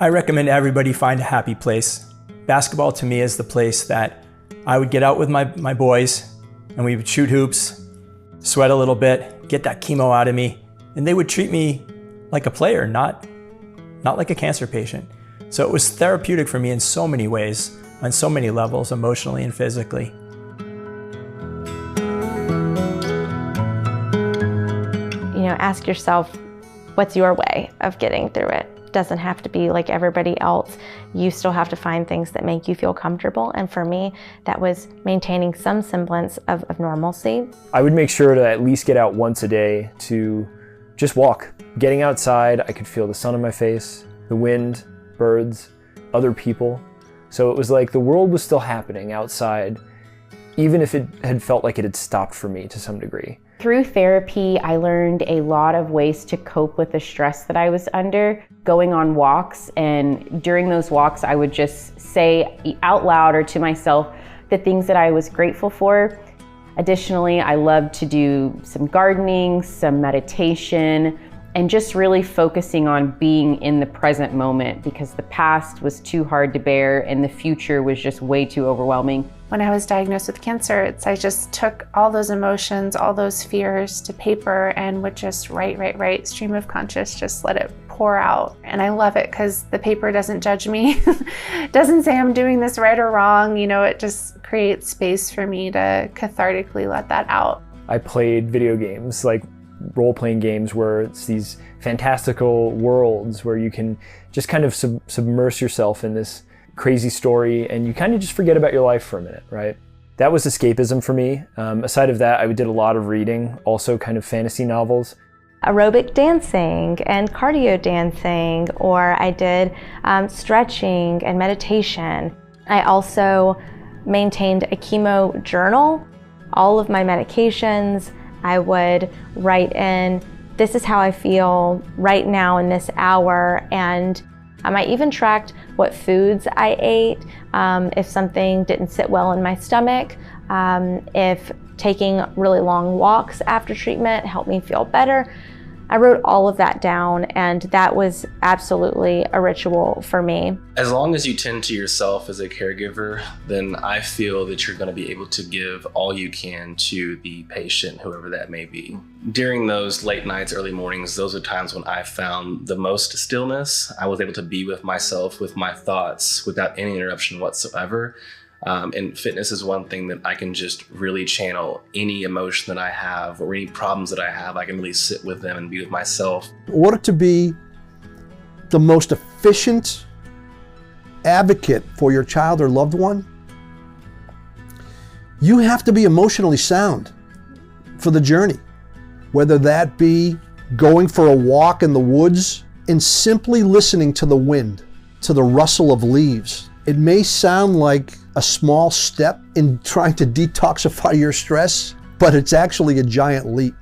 I recommend everybody find a happy place. Basketball to me is the place that I would get out with my boys and we would shoot hoops, sweat a little bit, get that chemo out of me, and they would treat me like a player, not like a cancer patient. So it was therapeutic for me in so many ways, on so many levels, emotionally and physically. Ask yourself, what's your way of getting through it? It doesn't have to be like everybody else. You still have to find things that make you feel comfortable. And for me, that was maintaining some semblance of normalcy. I would make sure to at least get out once a day to just walk. Getting outside, I could feel the sun on my face, the wind, birds, other people. So it was like the world was still happening outside, even if it had felt like it had stopped for me to some degree. Through therapy, I learned a lot of ways to cope with the stress that I was under, going on walks, and during those walks I would just say out loud or to myself the things that I was grateful for. Additionally, I loved to do some gardening, some meditation, and just really focusing on being in the present moment because the past was too hard to bear and the future was just way too overwhelming. When I was diagnosed with cancer, I just took all those emotions, all those fears to paper and would just write, stream of conscious, just let it pour out. And I love it because the paper doesn't judge me, doesn't say I'm doing this right or wrong. It just creates space for me to cathartically let that out. I played video games, like role-playing games where it's these fantastical worlds where you can just kind of submerse yourself in this crazy story and you kind of just forget about your life for a minute, right? That was escapism for me. Aside of that, I did a lot of reading, also kind of fantasy novels. Aerobic dancing and cardio dancing, or I did stretching and meditation. I also maintained a chemo journal. All of my medications, I would write in, this is how I feel right now in this hour, and I even tracked what foods I ate, if something didn't sit well in my stomach, if taking really long walks after treatment helped me feel better. I wrote all of that down, and that was absolutely a ritual for me. As long as you tend to yourself as a caregiver, then I feel that you're going to be able to give all you can to the patient, whoever that may be. During those late nights, early mornings, those are times when I found the most stillness. I was able to be with myself, with my thoughts, without any interruption whatsoever. And fitness is one thing that I can just really channel any emotion that I have or any problems that I have. I can really sit with them and be with myself. In order to be the most efficient advocate for your child or loved one, you have to be emotionally sound for the journey. Whether that be going for a walk in the woods and simply listening to the wind, to the rustle of leaves. It may sound like a small step in trying to detoxify your stress, but it's actually a giant leap.